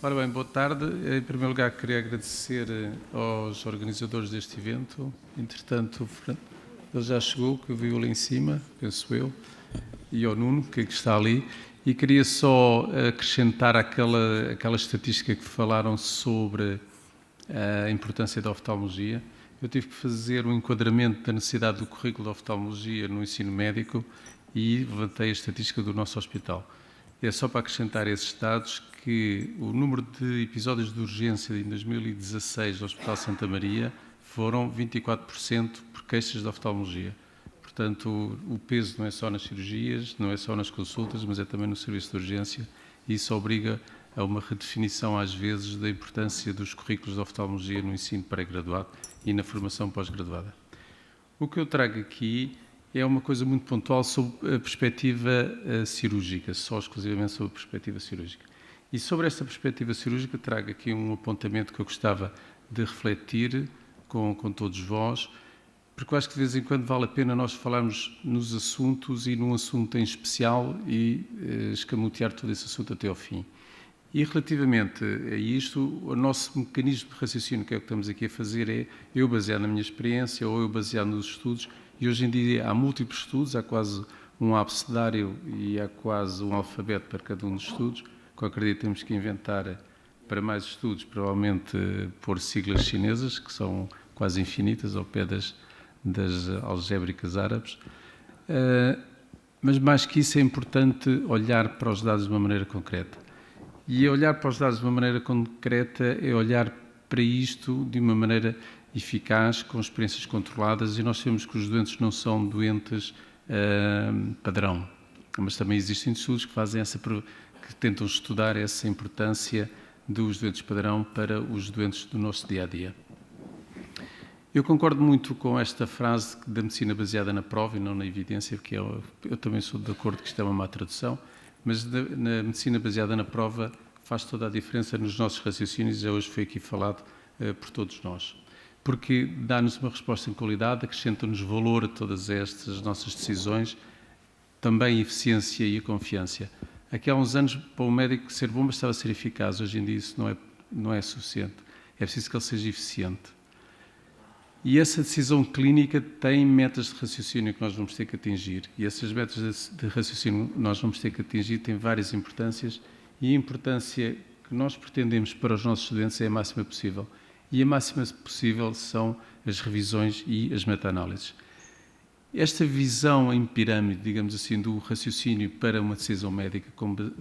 Ora bem, boa tarde. Em primeiro lugar, queria agradecer aos organizadores deste evento. Entretanto, ele já chegou, que eu vi lá em cima, penso eu, e ao Nuno, que está ali. E queria só acrescentar aquela estatística que falaram sobre a importância da oftalmologia. Eu tive que fazer um enquadramento da necessidade do currículo de oftalmologia no ensino médico e levantei a estatística do nosso hospital. É só para acrescentar esses dados que o número de episódios de urgência em 2016 do Hospital Santa Maria foram 24% por queixas de oftalmologia. Portanto, o peso não é só nas cirurgias, não é só nas consultas, mas é também no serviço de urgência, e isso obriga a uma redefinição, às vezes, da importância dos currículos de oftalmologia no ensino pré-graduado e na formação pós-graduada. O que eu trago aqui é uma coisa muito pontual sobre a perspectiva cirúrgica, só exclusivamente sobre a perspectiva cirúrgica. E sobre esta perspectiva cirúrgica trago aqui um apontamento que eu gostava de refletir com todos vós, porque eu acho que de vez em quando vale a pena nós falarmos nos assuntos e num assunto em especial e escamotear todo esse assunto até ao fim. E relativamente a isto, o nosso mecanismo de raciocínio, que é o que estamos aqui a fazer, é eu baseado na minha experiência ou eu baseado nos estudos, e hoje em dia há múltiplos estudos, há quase um abecedário e há quase um alfabeto para cada um dos estudos, que eu acredito que temos que inventar para mais estudos, provavelmente por siglas chinesas, que são quase infinitas, ao pé das algébricas árabes. Mas mais que isso é importante olhar para os dados de uma maneira concreta. E olhar para os dados de uma maneira concreta é olhar para isto de uma maneira eficaz, com experiências controladas, e nós sabemos que os doentes não são doentes padrão, mas também existem estudos que fazem que tentam estudar essa importância dos doentes padrão para os doentes do nosso dia-a-dia. Eu concordo muito com esta frase da medicina baseada na prova e não na evidência, porque eu também sou de acordo que isto é uma má tradução, mas na medicina baseada na prova faz toda a diferença nos nossos raciocínios, já hoje foi aqui falado por todos nós. Porque dá-nos uma resposta em qualidade, acrescenta-nos valor a todas estas nossas decisões, também a eficiência e a confiança. Aqui há uns anos, para o médico ser bom, bastava ser eficaz. Hoje em dia isso não é suficiente. É preciso que ele seja eficiente. E essa decisão clínica tem metas de raciocínio que nós vamos ter que atingir. E essas metas de raciocínio que nós vamos ter que atingir têm várias importâncias, e a importância que nós pretendemos para os nossos doentes é a máxima possível. E a máxima possível são as revisões e as meta-análises. Esta visão em pirâmide, digamos assim, do raciocínio para uma decisão médica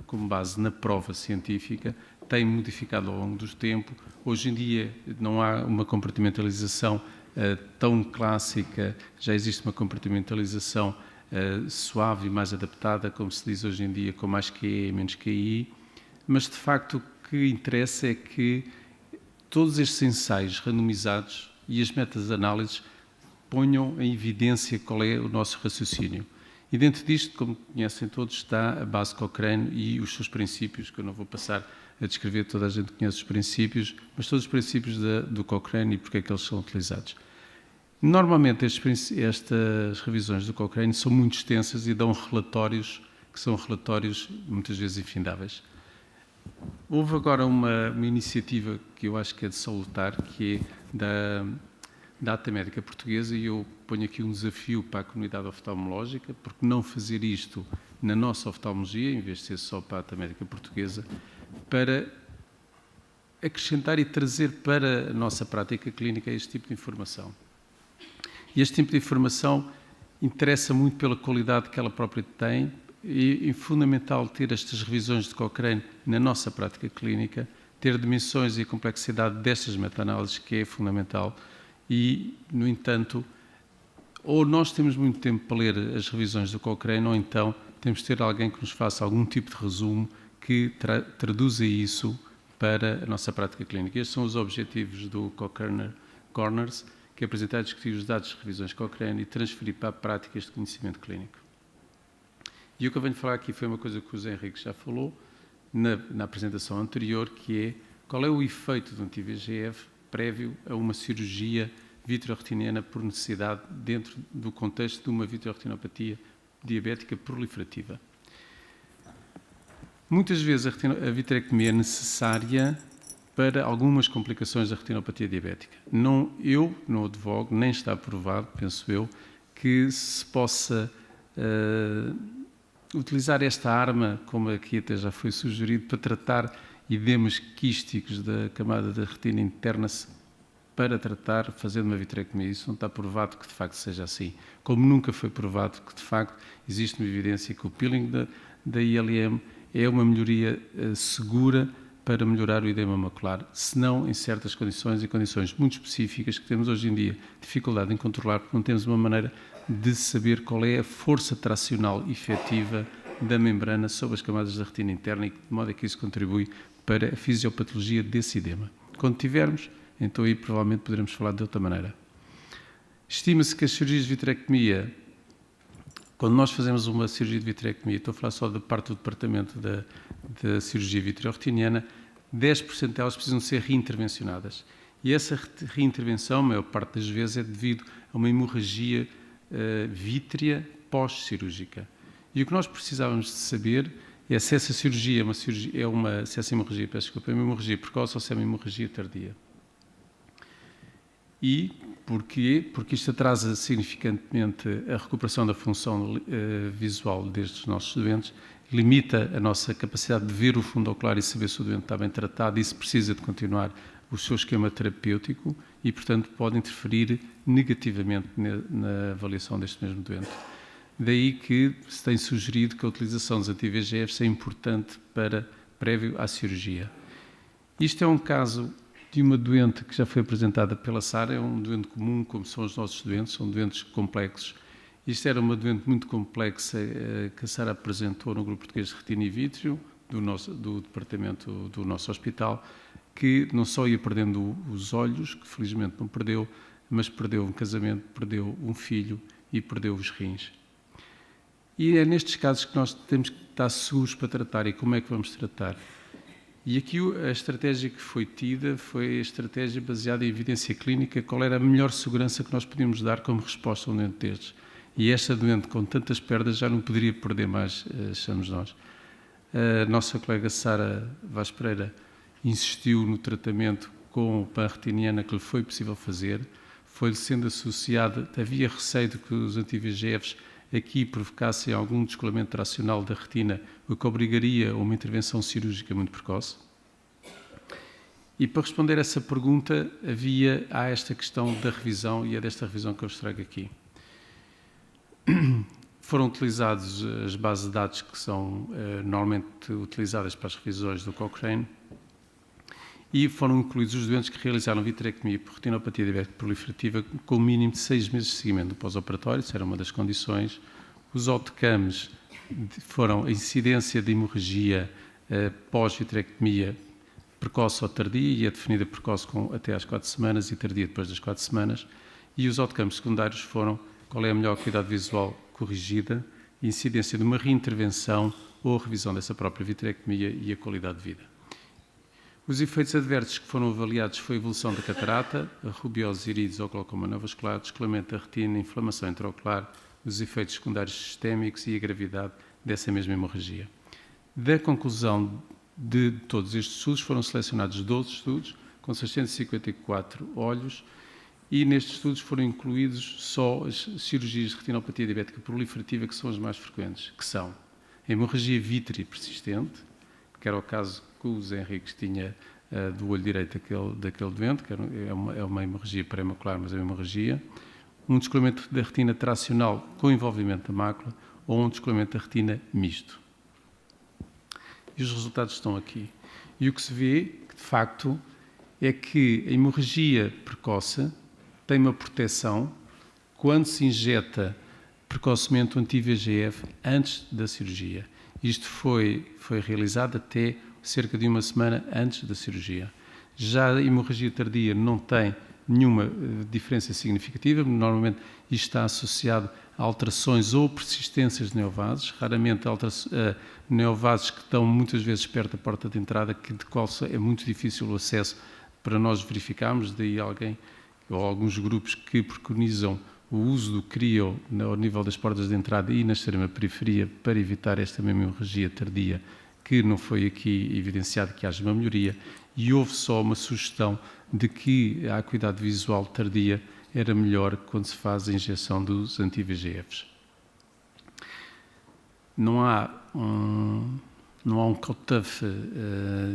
com base na prova científica tem modificado ao longo do tempo. Hoje em dia não há uma compartimentalização tão clássica, já existe uma compartimentalização suave e mais adaptada, como se diz hoje em dia, com mais QE e menos QI, mas de facto o que interessa é que todos estes ensaios randomizados e as metas-análises ponham em evidência qual é o nosso raciocínio. E dentro disto, como conhecem todos, está a base Cochrane e os seus princípios, que eu não vou passar a descrever, toda a gente conhece os princípios, mas todos os princípios do Cochrane e porque é que eles são utilizados. Normalmente estas revisões do Cochrane são muito extensas e dão relatórios que são relatórios muitas vezes infindáveis. Houve agora uma iniciativa que eu acho que é de salutar, que é da ATA Médica Portuguesa, e eu ponho aqui um desafio para a comunidade oftalmológica, porque não fazer isto na nossa oftalmologia, em vez de ser só para a ATA Médica Portuguesa, para acrescentar e trazer para a nossa prática clínica este tipo de informação. E este tipo de informação interessa muito pela qualidade que ela própria tem, e é fundamental ter estas revisões de Cochrane na nossa prática clínica, ter dimensões e complexidade destas meta-análises, que é fundamental. E, no entanto, ou nós temos muito tempo para ler as revisões do Cochrane, ou então temos de ter alguém que nos faça algum tipo de resumo que traduza isso para a nossa prática clínica. Estes são os objetivos do Cochrane Corners, que é apresentar e discutir os dados de revisões Cochrane e transferir para a prática este conhecimento clínico. E o que eu venho falar aqui foi uma coisa que o José Henrique já falou na apresentação anterior, que é qual é o efeito de um anti-VEGF prévio a uma cirurgia vitreoretiniana por necessidade dentro do contexto de uma vitreoretinopatia diabética proliferativa. Muitas vezes a vitrectomia é necessária para algumas complicações da retinopatia diabética. Eu não advogo, nem está provado, penso eu, que se possa utilizar esta arma, como aqui até já foi sugerido, para tratar edemas quísticos da camada da retina interna para tratar fazendo uma vitrectomia. Isso não está provado que de facto seja assim. Como nunca foi provado que de facto existe uma evidência que o peeling da ILM é uma melhoria segura para melhorar o edema macular, se não em certas condições e condições muito específicas que temos hoje em dia dificuldade em controlar, porque não temos uma maneira de saber qual é a força tracional efetiva da membrana sobre as camadas da retina interna e de modo é que isso contribui para a fisiopatologia desse edema. Quando tivermos, então aí provavelmente poderemos falar de outra maneira. Estima-se que as cirurgias de vitrectomia, quando nós fazemos uma cirurgia de vitrectomia, estou a falar só da parte do departamento da cirurgia vitreoretiniana, 10% delas precisam ser reintervencionadas. E essa reintervenção, a maior parte das vezes, é devido a uma hemorragia vítrea pós-cirúrgica. E o que nós precisávamos de saber é se essa cirurgia é uma hemorragia precoce ou se é uma hemorragia tardia. E porquê? Porque isto atrasa significantemente a recuperação da função visual destes nossos doentes, limita a nossa capacidade de ver o fundo ocular e saber se o doente está bem tratado e se precisa de continuar o seu esquema terapêutico e, portanto, pode interferir negativamente na avaliação deste mesmo doente. Daí que se tem sugerido que a utilização dos anti-VEGFs é importante prévio à cirurgia. Isto é um caso de uma doente que já foi apresentada pela Sara, é um doente comum, como são os nossos doentes, são doentes complexos. Isto era uma doente muito complexa que a Sara apresentou no grupo português de retina e vítreo, do departamento do nosso hospital, que não só ia perdendo os olhos, que felizmente não perdeu, mas perdeu um casamento, perdeu um filho e perdeu os rins. E é nestes casos que nós temos que estar seguros para tratar. E como é que vamos tratar? E aqui a estratégia que foi tida foi a estratégia baseada em evidência clínica, qual era a melhor segurança que nós podíamos dar como resposta a um doente destes. E esta doente, com tantas perdas, já não poderia perder mais, achamos nós. A nossa colega Sara Vaz Pereira insistiu no tratamento com o panretiniana que lhe foi possível fazer, foi-lhe sendo associada, havia receio de que os anti-VEGFs aqui provocassem algum descolamento tracional da retina, o que obrigaria a uma intervenção cirúrgica muito precoce. E para responder a essa pergunta, há esta questão da revisão, e é desta revisão que eu vos trago aqui. Foram utilizadas as bases de dados que são normalmente utilizadas para as revisões do Cochrane e foram incluídos os doentes que realizaram vitrectomia por retinopatia diabética proliferativa com o mínimo de 6 meses de seguimento do pós-operatório, isso era uma das condições. Os outcomes foram a incidência de hemorragia pós-vitrectomia precoce ou tardia, e é definida precoce até às 4 semanas e tardia depois das 4 semanas, e os outcomes secundários foram qual é a melhor acuidade visual corrigida, incidência de uma reintervenção ou revisão dessa própria vitrectomia e a qualidade de vida. Os efeitos adversos que foram avaliados foi a evolução da catarata, a rubiose iris ou glaucoma neovascular, descolamento da retina, inflamação intraocular, os efeitos secundários sistémicos e a gravidade dessa mesma hemorragia. Da conclusão de todos estes estudos, foram selecionados 12 estudos, com 654 olhos, e nestes estudos foram incluídos só as cirurgias de retinopatia diabética proliferativa, que são as mais frequentes, que são a hemorragia vítrea persistente, que era o caso que o Zé Henriques tinha do olho direito daquele doente, que é uma hemorragia pré-macular, mas é uma hemorragia, um descolamento da retina tracional com envolvimento da mácula ou um descolamento da retina misto. E os resultados estão aqui. E o que se vê, de facto, é que a hemorragia precoce tem uma proteção quando se injeta precocemente o anti-VEGF antes da cirurgia. Isto foi realizado até cerca de uma semana antes da cirurgia. Já a hemorragia tardia não tem nenhuma diferença significativa, normalmente isto está associado a alterações ou persistências de neovasos, raramente neovasos que estão muitas vezes perto da porta de entrada, de qual é muito difícil o acesso para nós verificarmos, daí alguém ou alguns grupos que preconizam o uso do CRIO ao nível das portas de entrada e na extrema periferia para evitar esta mesma hemorragia tardia que não foi aqui evidenciado que haja uma melhoria, e houve só uma sugestão de que a acuidade visual tardia era melhor quando se faz a injeção dos anti-VEGFs. Não há um cut-off,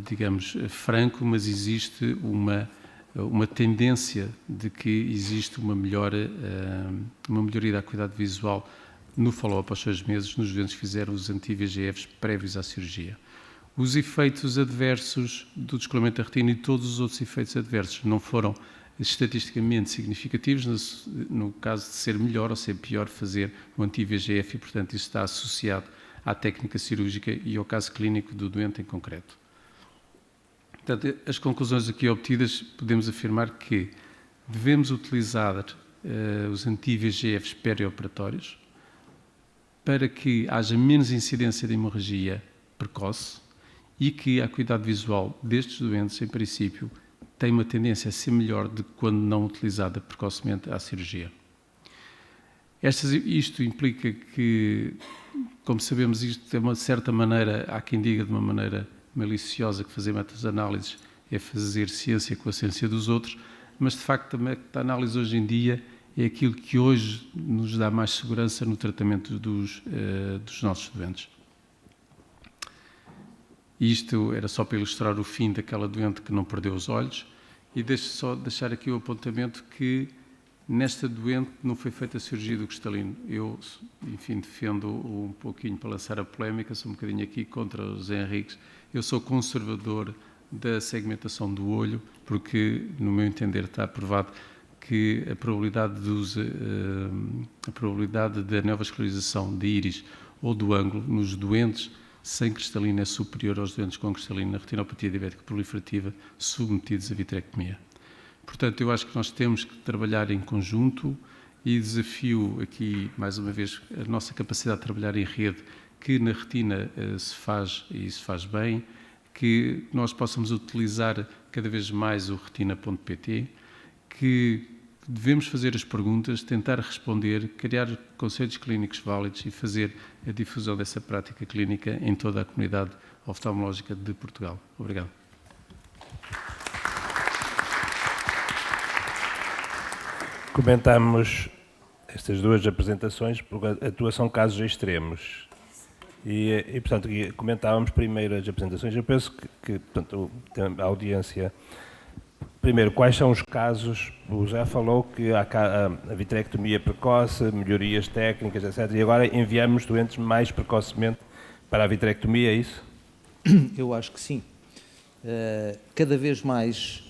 digamos, franco, mas existe uma tendência de que existe uma melhoria da acuidade visual no follow-up aos 6 meses nos doentes que fizeram os anti-VEGFs prévios à cirurgia. Os efeitos adversos do descolamento da retina e todos os outros efeitos adversos não foram estatisticamente significativos no caso de ser melhor ou ser pior fazer o anti-VEGF e, portanto, isso está associado à técnica cirúrgica e ao caso clínico do doente em concreto. Portanto, as conclusões aqui obtidas, podemos afirmar que devemos utilizar os anti-VEGFs perioperatórios para que haja menos incidência de hemorragia precoce e que a acuidade visual destes doentes, em princípio, tem uma tendência a ser melhor do que quando não utilizada precocemente à cirurgia. Isto implica que, como sabemos, isto de uma certa maneira, há quem diga de uma maneira maliciosa que fazer meta-análises é fazer ciência com a ciência dos outros, mas de facto a meta-análise hoje em dia é aquilo que hoje nos dá mais segurança no tratamento dos nossos doentes. Isto era só para ilustrar o fim daquela doente que não perdeu os olhos, e deixar aqui o apontamento que nesta doente não foi feita a cirurgia do cristalino. Eu, enfim, defendo um pouquinho para lançar a polémica, sou um bocadinho aqui contra o José Henriques. Eu sou conservador da segmentação do olho, porque, no meu entender, está provado que a probabilidade da neovascularização de íris ou do ângulo nos doentes sem cristalino é superior aos doentes com cristalino na retinopatia diabética proliferativa submetidos à vitrectomia. Portanto, eu acho que nós temos que trabalhar em conjunto e desafio aqui, mais uma vez, a nossa capacidade de trabalhar em rede, que na retina se faz e se faz bem, que nós possamos utilizar cada vez mais o retina.pt, que devemos fazer as perguntas, tentar responder, criar conceitos clínicos válidos e fazer a difusão dessa prática clínica em toda a comunidade oftalmológica de Portugal. Obrigado. Comentamos estas duas apresentações porque atuação casos extremos. E portanto, comentávamos primeiro as apresentações. Eu penso que portanto, a audiência... Primeiro, quais são os casos? O José falou que há a vitrectomia precoce, melhorias técnicas, etc. E agora enviamos doentes mais precocemente para a vitrectomia, é isso? Eu acho que sim. Cada vez mais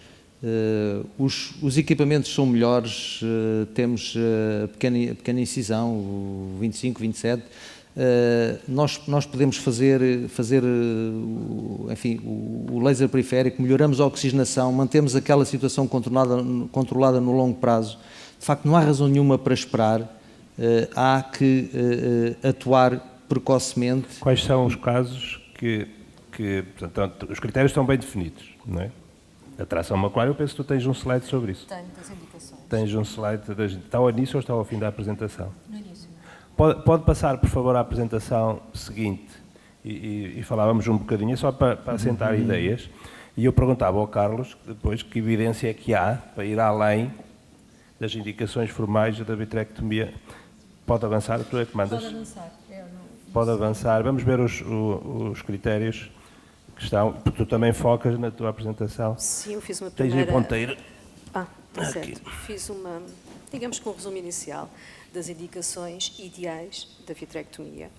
os equipamentos são melhores, temos a pequena incisão, o 25, 27. Nós podemos fazer enfim, o laser periférico, melhoramos a oxigenação, mantemos aquela situação controlada no longo prazo. De facto, não há razão nenhuma para esperar, há que atuar precocemente. Quais são os casos que portanto, os critérios estão bem definidos, não é? A tração macular, eu penso que tu tens um slide sobre isso. Tenho, das indicações. Tens um slide, está ao início ou está ao fim da apresentação? No início. Pode passar, por favor, à apresentação seguinte e falávamos um bocadinho, só para assentar ideias. E eu perguntava ao Carlos, depois, que evidência é que há para ir além das indicações formais da vitrectomia. Pode avançar, tu é que mandas? Pode avançar. Pode avançar. Vamos ver os critérios que estão, porque tu também focas na tua apresentação. Sim, eu fiz uma Tens primeira... aí ponteiro. Certo. Fiz uma, digamos que um resumo inicial das indicações ideais da vitrectomia.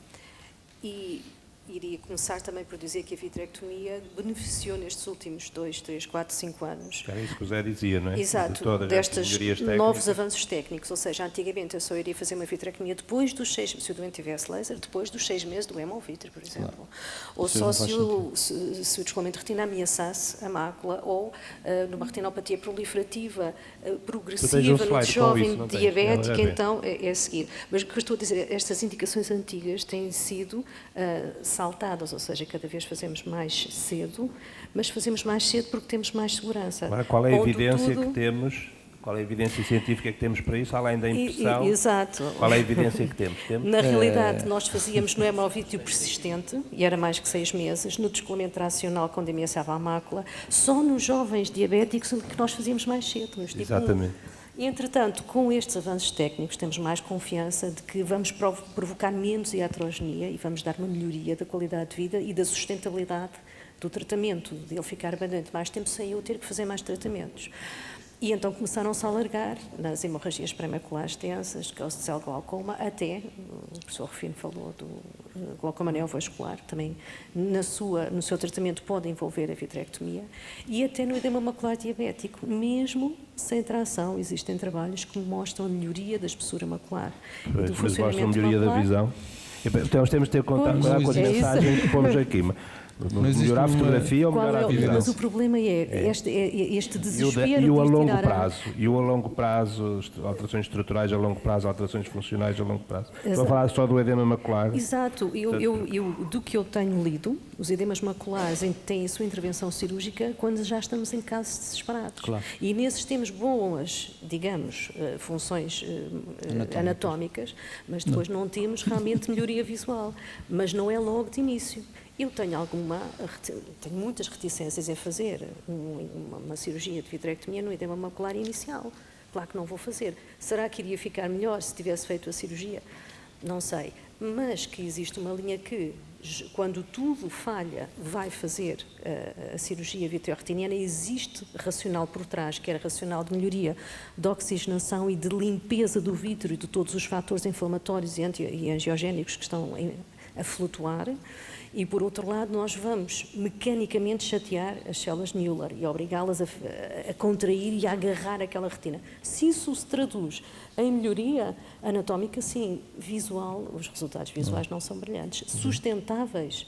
E iria começar também por dizer que a vitrectomia beneficiou nestes últimos 2, 3, 4, 5 anos. Era isso que o Zé dizia, não é? Exato, destes novos avanços técnicos, ou seja, antigamente eu só iria fazer uma vitrectomia depois dos 6, se o doente tivesse laser, depois dos 6 meses do hemovitre, por exemplo. Claro. Ou só se o descolamento de retina ameaçasse a mácula, ou numa retinopatia proliferativa progressiva, no jovem diabético, então é a seguir. Mas o que eu estou a dizer, estas indicações antigas têm sido saltadas, ou seja, cada vez fazemos mais cedo, mas fazemos mais cedo porque temos mais segurança. Agora, qual é a evidência que temos? Qual é a evidência científica que temos para isso, além da impressão? Exato. Qual é a evidência que temos? Na realidade, nós fazíamos no hemovíteo persistente, e era mais que 6 meses, no descolamento tracional com demência à mácula, só nos jovens diabéticos que nós fazíamos mais cedo, nos tipo 1. Exatamente. E, entretanto, com estes avanços técnicos, temos mais confiança de que vamos provocar menos iatrogenia e vamos dar uma melhoria da qualidade de vida e da sustentabilidade do tratamento, de ele ficar bastante mais tempo sem eu ter que fazer mais tratamentos. E então começaram-se a alargar nas hemorragias pré-maculares tensas, causas de glaucoma, até, o professor Rufino falou do glaucoma neovascular, também no seu tratamento pode envolver a vitrectomia, e até no edema macular diabético, mesmo sem tração, existem trabalhos que mostram a melhoria da espessura macular e do Mas mostram a funcionamento melhoria da macular. visão. Então temos de ter cuidado com as é mensagens que pomos aqui. Mas Melhorar a existe fotografia ou melhorar a visão? Mas o problema é este desespero E o a de longo tirar prazo? E o a longo prazo, alterações estruturais a longo prazo, alterações funcionais a longo prazo? Estou a falar só do edema macular. Exato. Do que eu tenho lido, os edemas maculares têm a sua intervenção cirúrgica quando já estamos em casos desesperados. Claro. E nesses temos boas, digamos, funções anatómicas, mas depois não temos realmente melhoria visual. Mas não é logo de início. Eu tenho muitas reticências em fazer uma cirurgia de vitrectomia no edema macular inicial. Claro que não vou fazer. Será que iria ficar melhor se tivesse feito a cirurgia? Não sei. Mas que existe uma linha que, quando tudo falha, vai fazer a cirurgia vitreoretiniana, existe racional por trás, que era racional de melhoria de oxigenação e de limpeza do vítreo e de todos os fatores inflamatórios e angiogénicos que estão a flutuar. E, por outro lado, nós vamos mecanicamente chatear as células Müller e obrigá-las a contrair e a agarrar aquela retina. Se isso se traduz em melhoria anatómica, sim. Visual, os resultados visuais não são brilhantes. Sustentáveis,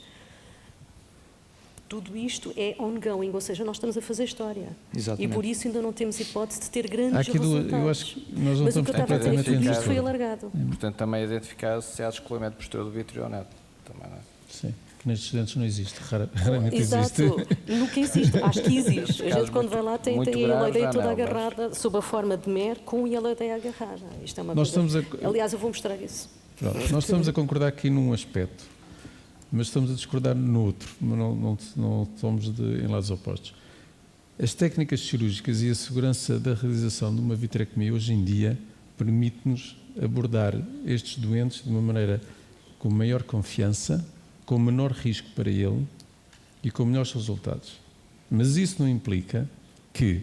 tudo isto é ongoing, ou seja, nós estamos a fazer história. Exatamente. E por isso ainda não temos hipótese de ter grandes Há aqui resultados. eu acho que nós não Mas o que eu estamos estava a dizer é que tudo completamente isto foi em alargado. Portanto, também identificar se há descolamento posterior do vítreo ou não. Também, não é? Sim, que nestes estudantes não existe, raramente Exato, existe. nunca existe, acho que existe. A gente quando vai lá tem a muito graves, eledeia já toda não, agarrada, sob a forma de mer, com a eledeia agarrada. Isto é uma Nós coisa... estamos Aliás, eu vou mostrar isso. Pronto, nós estamos a concordar aqui num aspecto, mas estamos a discordar no outro, mas não somos em lados opostos. As técnicas cirúrgicas e a segurança da realização de uma vitrectomia hoje em dia permite-nos abordar estes doentes de uma maneira com maior confiança, com menor risco para ele e com melhores resultados. Mas isso não implica que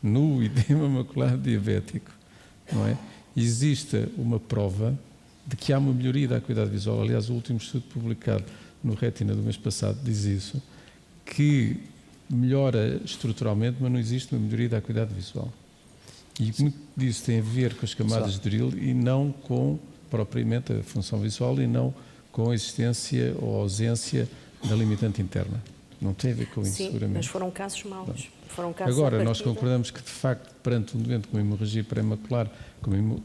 no edema macular diabético, não é, exista uma prova de que há uma melhoria da acuidade visual. Aliás, o último estudo publicado no Retina do mês passado diz isso, que melhora estruturalmente, mas não existe uma melhoria da acuidade visual. E muito disso tem a ver com as camadas de Drill e não com propriamente a função visual e não com a existência ou ausência da limitante interna. Não tem a ver com isso, Sim, seguramente. mas foram casos maus. Foram casos Agora, à nós partida. concordamos que, de facto, perante um doente com hemorragia pré-macular,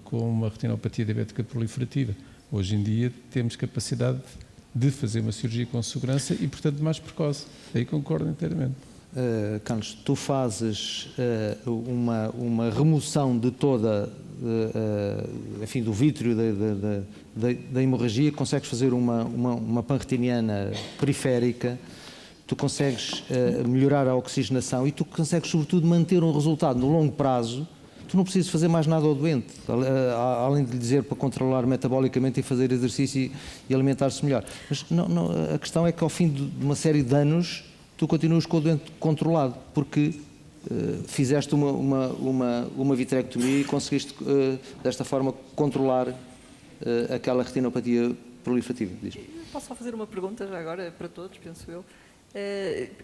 com uma retinopatia diabética proliferativa, hoje em dia temos capacidade de fazer uma cirurgia com segurança e, portanto, mais precoce. Aí concordo inteiramente. Carlos, tu fazes uma remoção de toda, enfim, do vítreo da hemorragia, consegues fazer uma panretiniana periférica, tu consegues melhorar a oxigenação e tu consegues, sobretudo, manter um resultado no longo prazo. Tu não precisas fazer mais nada ao doente, além de lhe dizer para controlar metabolicamente e fazer exercício e alimentar-se melhor. Mas a questão é que, ao fim de uma série de anos, tu continuas com o doente controlado, porque fizeste uma vitrectomia e conseguiste, desta forma, controlar aquela retinopatia proliferativa. Posso só fazer uma pergunta já agora para todos, penso eu.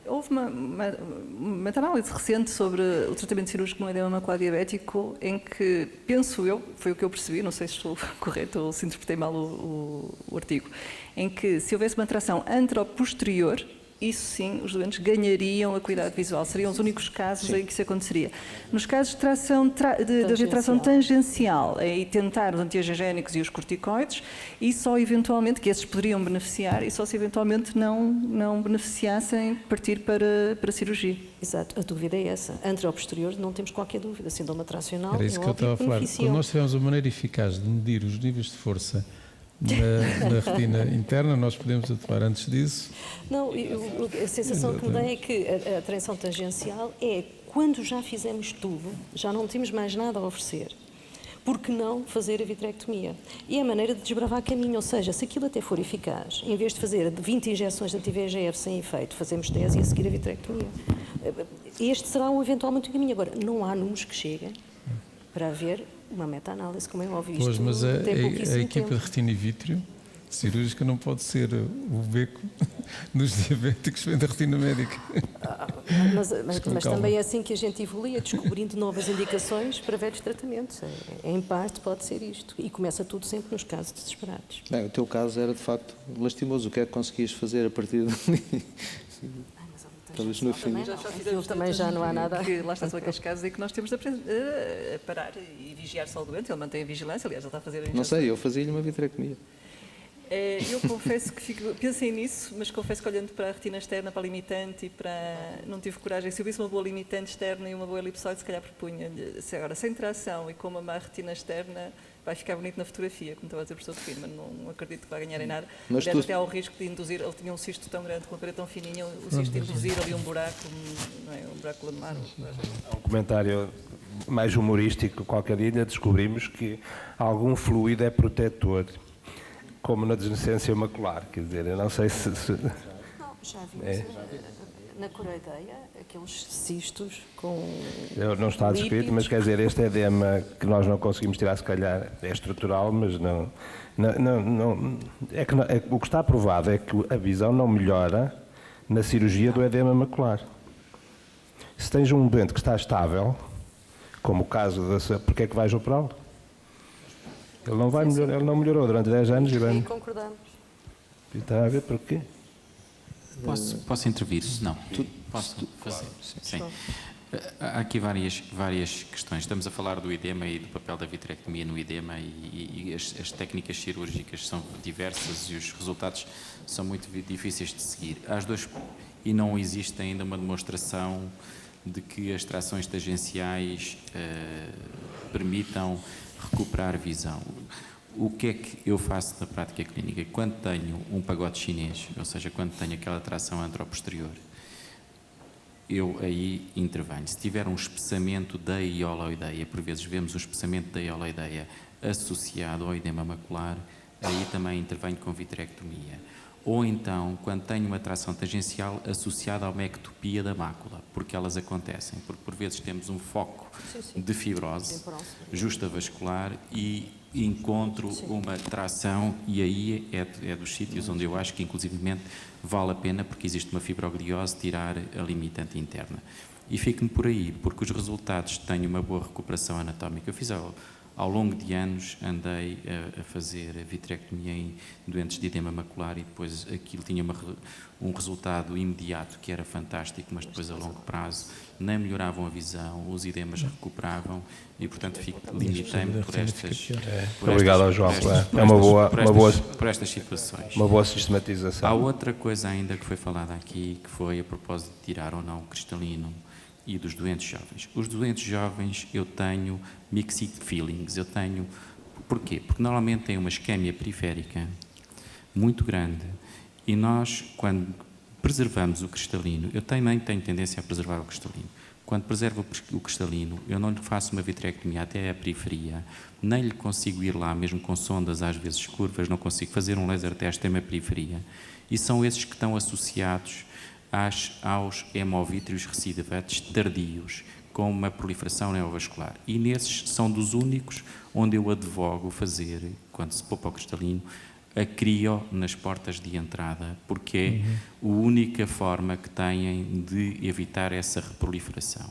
Houve uma meta-análise recente sobre o tratamento cirúrgico no edema macular diabético em que, penso eu, foi o que eu percebi, não sei se estou correto ou se interpretei mal o artigo, em que se houvesse uma tração antero-posterior isso sim, os doentes ganhariam a acuidade visual. Seriam os únicos casos em que isso aconteceria. Nos casos de retração tangencial, aí tentar os antiangiogénicos e os corticoides, e só eventualmente, que esses poderiam beneficiar, e só se eventualmente não beneficiassem, partir para a cirurgia. Exato, a dúvida é essa. Anterior ou posterior, não temos qualquer dúvida. Síndrome tracional, Era isso que eu estava a falar. Quando nós tivermos uma maneira eficaz de medir os níveis de força na retina interna, nós podemos atuar antes disso. Não, a sensação que me dá é que a atração tangencial é quando já fizemos tudo, já não temos mais nada a oferecer. Por que não fazer a vitrectomia? E é a maneira de desbravar caminho, ou seja, se aquilo até for eficaz, em vez de fazer 20 injeções de anti-VEGF sem efeito, fazemos 10 e a seguir a vitrectomia. Este será eventualmente o caminho. Agora, não há números que cheguem para haver uma meta-análise, como é óbvio. Pois, mas a equipa tempo. de retina e vítreo cirúrgica não pode ser o beco dos diabéticos vem da retina médica. Mas também é assim que a gente evolui, descobrindo novas indicações para velhos tratamentos. Em parte pode ser isto. E começa tudo sempre nos casos desesperados. Bem, o teu caso era de facto lastimoso. O que é que conseguias fazer a partir de... Talvez no fim. Também já não há nada. Lá está, são aqueles casos em que nós temos de aprender a parar e vigiar só o doente. Ele mantém a vigilância, aliás, ele está a fazer a injeção. Não sei, eu fazia-lhe uma vitrectomia. Eu confesso que pensei nisso, mas confesso que olhando para a retina externa, para a limitante e para... Não tive coragem. Se eu visse uma boa limitante externa e uma boa elipsoide, se calhar propunha-lhe. Agora, sem tração e com uma má retina externa, vai ficar bonito na fotografia, como estava a dizer o professor Tofino, mas não acredito que vai ganhar em nada. Mas aliás, até há o risco de induzir... Ele tinha um cisto tão grande, com uma parede tão fininha, o cisto de induzir ali um buraco, não é? Um buraco lamelar. Um comentário mais humorístico. Qualquer dia descobrimos que algum fluido é protetor, como na degenerescência macular, quer dizer, eu não sei se... Não, já vimos na coroideia aqueles cistos com... Não está descrito, mas quer dizer, este edema que nós não conseguimos tirar, se calhar, é estrutural, mas não o que está provado é que a visão não melhora na cirurgia do edema macular. Se tens um doente que está estável, como o caso da... Porquê é que vais operá-lo? Ele não vai melhorar, ele não melhorou durante 10 anos e bem. Concordamos. Está a ver porquê? Posso intervir? Não. Posso fazer? Sim. Há aqui várias questões. Estamos a falar do edema e do papel da vitrectomia no edema e as técnicas cirúrgicas são diversas e os resultados são muito difíceis de seguir. E não existe ainda uma demonstração de que as trações tangenciais permitam recuperar visão. O que é que eu faço na prática clínica? Quando tenho um pagote chinês, ou seja, quando tenho aquela tração anteroposterior, eu aí intervenho. Se tiver um espessamento da hioloideia, por vezes vemos o espessamento da hioloideia associado ao edema macular, aí também intervenho com vitrectomia. Ou então, quando tenho uma tração tangencial associada a uma ectopia da mácula, porque elas acontecem, porque por vezes temos um foco de fibrose justavascular e encontro uma tração, e aí é dos sítios onde eu acho que inclusivamente vale a pena, porque existe uma fibrogliose, tirar a limitante interna. E fico-me por aí, porque os resultados têm uma boa recuperação anatómica. Eu fiz ao longo de anos, andei a fazer a vitrectomia em doentes de edema macular e depois aquilo tinha um resultado imediato que era fantástico, mas depois a longo prazo nem melhoravam a visão, os edemas recuperavam e, portanto, limitei-me por estas... Obrigado ao João. Por estas situações. Uma boa sistematização. Há outra coisa ainda que foi falada aqui, que foi a propósito de tirar ou não o cristalino e dos doentes jovens. Os doentes jovens eu tenho mixed feelings, porquê? Porque normalmente têm uma isquémia periférica muito grande e nós, quando preservamos o cristalino, eu também tenho tendência a preservar o cristalino. Quando preservo o cristalino, eu não lhe faço uma vitrectomia até a periferia, nem lhe consigo ir lá, mesmo com sondas às vezes curvas, não consigo fazer um laser teste em uma periferia. E são esses que estão associados aos hemovítreos recidivantes tardios, com uma proliferação neovascular. E nesses são dos únicos onde eu advogo fazer, quando se poupa o cristalino, a crio nas portas de entrada, porque é a única forma que têm de evitar essa reproliferação.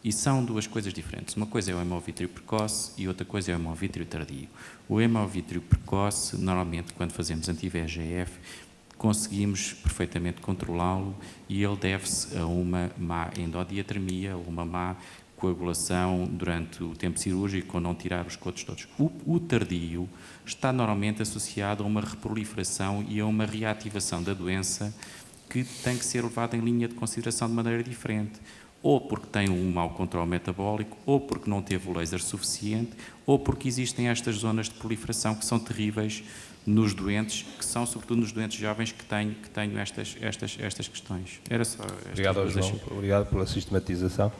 E são duas coisas diferentes. Uma coisa é o hemovítrio precoce e outra coisa é o hemovítrio tardio. O hemovítrio precoce, normalmente, quando fazemos anti-VEGF, conseguimos perfeitamente controlá-lo e ele deve-se a uma má endodiatrimia, uma má coagulação durante o tempo cirúrgico, ou não tirar os cotos todos. O tardio está normalmente associado a uma reproliferação e a uma reativação da doença que tem que ser levada em linha de consideração de maneira diferente, ou porque tem um mau controle metabólico, ou porque não teve o laser suficiente, ou porque existem estas zonas de proliferação que são terríveis nos doentes, que são sobretudo nos doentes jovens que tenham estas questões. Era só estas Obrigado, coisas. João. Obrigado pela sistematização.